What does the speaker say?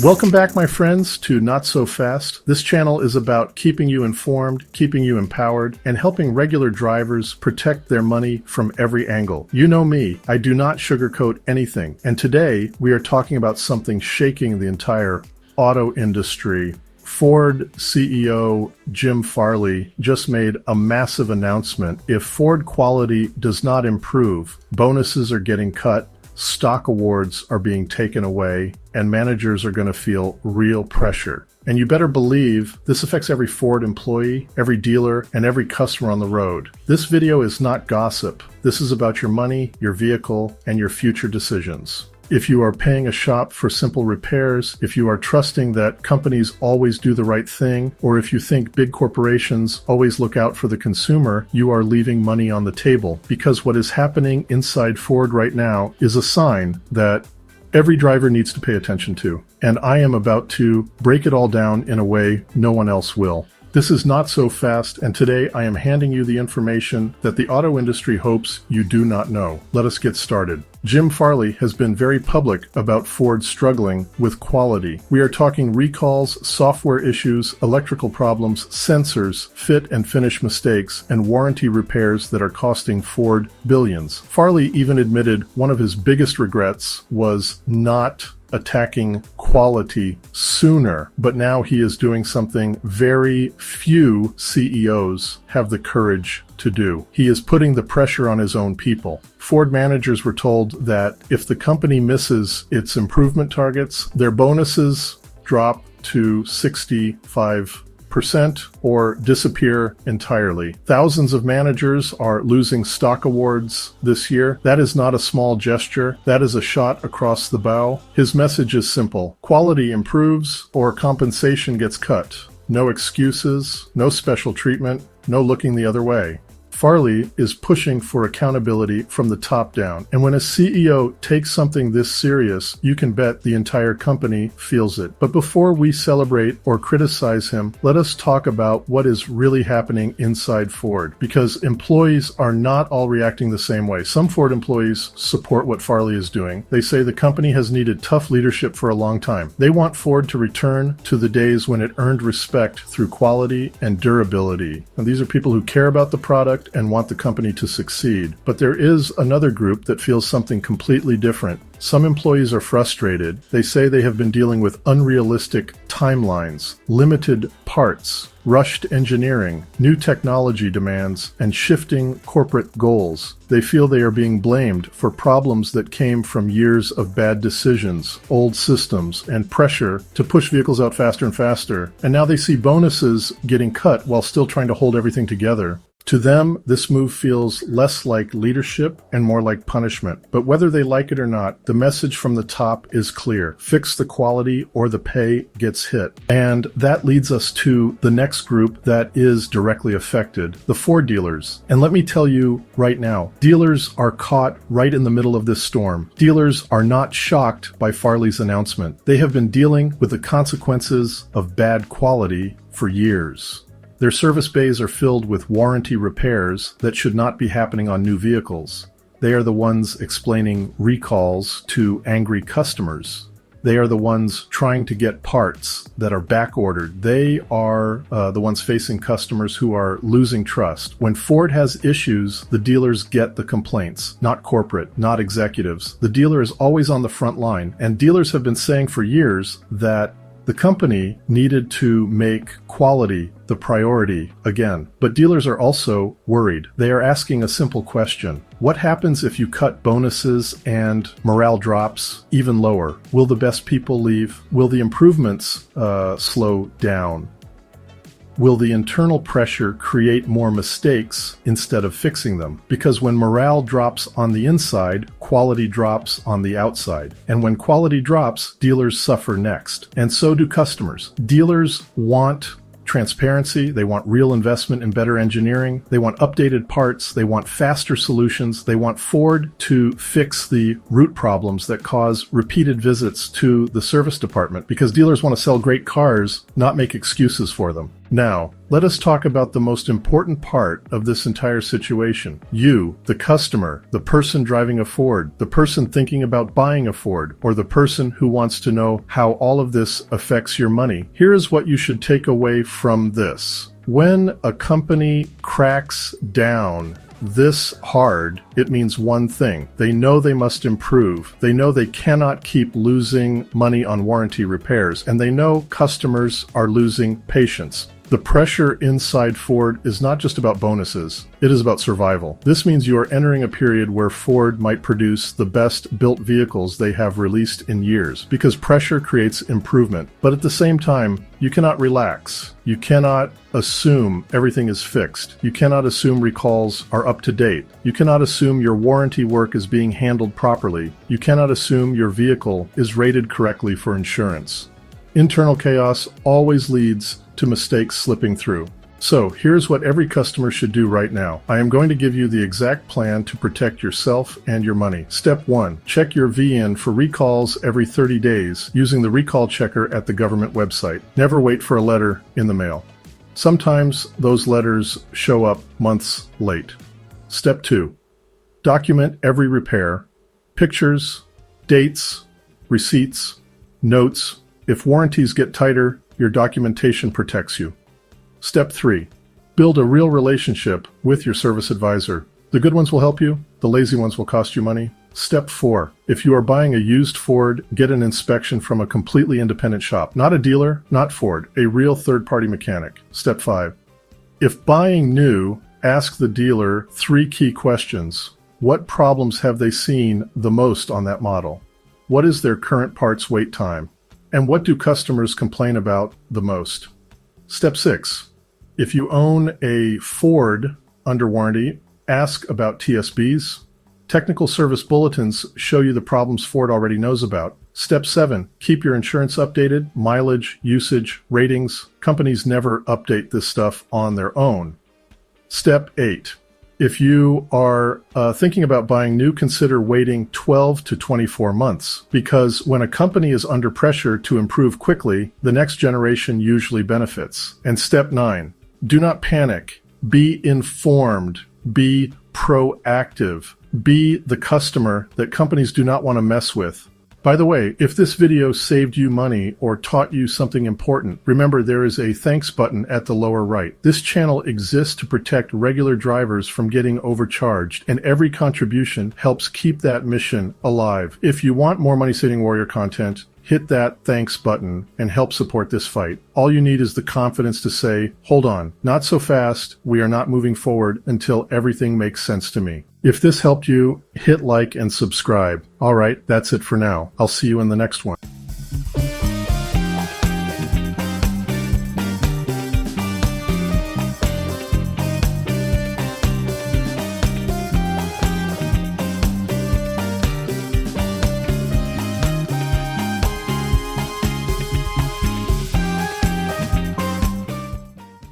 Welcome back, my friends, to Notsofast. This channel is about keeping you informed, keeping you empowered, and helping regular drivers protect their money from every angle. You know me, I do not sugarcoat anything. And today, we are talking about something shaking the entire auto industry. Ford CEO Jim Farley just made a massive announcement. If Ford quality does not improve, bonuses are getting cut, stock awards are being taken away, and managers are going to feel real pressure. And you better believe this affects every Ford employee, every dealer, and every customer on the road. This video is not gossip. This is about your money, your vehicle, and your future decisions. If you are paying a shop for simple repairs, if you are trusting that companies always do the right thing, or if you think big corporations always look out for the consumer, you are leaving money on the table. Because what is happening inside Ford right now is a sign that every driver needs to pay attention to. And I am about to break it all down in a way no one else will. This is Notsofast, and today I am handing you the information that the auto industry hopes you do not know. Let us get started. Jim Farley has been very public about Ford struggling with quality. We are talking recalls, software issues, electrical problems, sensors, fit and finish mistakes, and warranty repairs that are costing Ford billions. Farley even admitted one of his biggest regrets was not attacking quality sooner, but now he is doing something very few CEOs have the courage to do. He is putting the pressure on his own people. Ford managers were told that if the company misses its improvement targets, their bonuses drop to 65% or disappear entirely. Thousands of managers are losing stock awards this year. That is not a small gesture. That is a shot across the bow. His message is simple. Quality improves or compensation gets cut. No excuses, no special treatment, no looking the other way. Farley is pushing for accountability from the top down. And when a CEO takes something this serious, you can bet the entire company feels it. But before we celebrate or criticize him, let us talk about what is really happening inside Ford. Because employees are not all reacting the same way. Some Ford employees support what Farley is doing. They say the company has needed tough leadership for a long time. They want Ford to return to the days when it earned respect through quality and durability. And these are people who care about the product and want the company to succeed. But there is another group that feels something completely different. Some employees are frustrated. They say they have been dealing with unrealistic timelines, limited parts, rushed engineering, new technology demands, and shifting corporate goals. They feel they are being blamed for problems that came from years of bad decisions, old systems, and pressure to push vehicles out faster and faster. And now they see bonuses getting cut while still trying to hold everything together. To them, this move feels less like leadership and more like punishment. But whether they like it or not, the message from the top is clear. Fix the quality or the pay gets hit. And that leads us to the next group that is directly affected, the Ford dealers. And let me tell you right now, dealers are caught right in the middle of this storm. Dealers are not shocked by Farley's announcement. They have been dealing with the consequences of bad quality for years. Their service bays are filled with warranty repairs that should not be happening on new vehicles. They are the ones explaining recalls to angry customers. They are the ones trying to get parts that are back-ordered. They are the ones facing customers who are losing trust. When Ford has issues, the dealers get the complaints, not corporate, not executives. The dealer is always on the front line, and dealers have been saying for years that the company needed to make quality the priority again. But dealers are also worried. They are asking a simple question. What happens if you cut bonuses and morale drops even lower? Will the best people leave? Will the improvements slow down? Will the internal pressure create more mistakes instead of fixing them? Because when morale drops on the inside, quality drops on the outside. And when quality drops, dealers suffer next. And so do customers. Dealers want transparency, they want real investment in better engineering, they want updated parts, they want faster solutions, they want Ford to fix the root problems that cause repeated visits to the service department, because dealers want to sell great cars, not make excuses for them. Now, let us talk about the most important part of this entire situation. You, the customer, the person driving a Ford, the person thinking about buying a Ford, or the person who wants to know how all of this affects your money. Here is what you should take away from this. When a company cracks down this hard, it means one thing. They know they must improve. They know they cannot keep losing money on warranty repairs, and they know customers are losing patience. The pressure inside Ford is not just about bonuses, it is about survival. This means you are entering a period where Ford might produce the best built vehicles they have released in years, because pressure creates improvement. But at the same time, you cannot relax. You cannot assume everything is fixed. You cannot assume recalls are up to date. You cannot assume your warranty work is being handled properly. You cannot assume your vehicle is rated correctly for insurance. Internal chaos always leads to mistakes slipping through. So here's what every customer should do right now. I am going to give you the exact plan to protect yourself and your money. Step 1. Check your VIN for recalls every 30 days using the recall checker at the government website. Never wait for a letter in the mail. Sometimes those letters show up months late. Step 2. Document every repair. Pictures, dates, receipts, notes. If warranties get tighter, your documentation protects you. Step 3. Build a real relationship with your service advisor. The good ones will help you, the lazy ones will cost you money. Step 4. If you are buying a used Ford, get an inspection from a completely independent shop. Not a dealer, not Ford, a real third-party mechanic. Step 5. If buying new, ask the dealer 3 key questions. What problems have they seen the most on that model? What is their current parts wait time? And what do customers complain about the most? Step 6. If you own a Ford under warranty, ask about TSBs. Technical service bulletins show you the problems Ford already knows about. Step 7. Keep your insurance updated, mileage, usage, ratings. Companies never update this stuff on their own. Step 8. If you are thinking about buying new, consider waiting 12 to 24 months, because when a company is under pressure to improve quickly, the next generation usually benefits. And step 9, do not panic. Be informed. Be proactive. Be the customer that companies do not want to mess with. By the way, if this video saved you money or taught you something important, remember there is a thanks button at the lower right. This channel exists to protect regular drivers from getting overcharged, and every contribution helps keep that mission alive. If you want more Money Saving Warrior content, hit that thanks button and help support this fight. All you need is the confidence to say, hold on, not so fast, we are not moving forward until everything makes sense to me. If this helped you, hit like and subscribe. All right, that's it for now. I'll see you in the next one.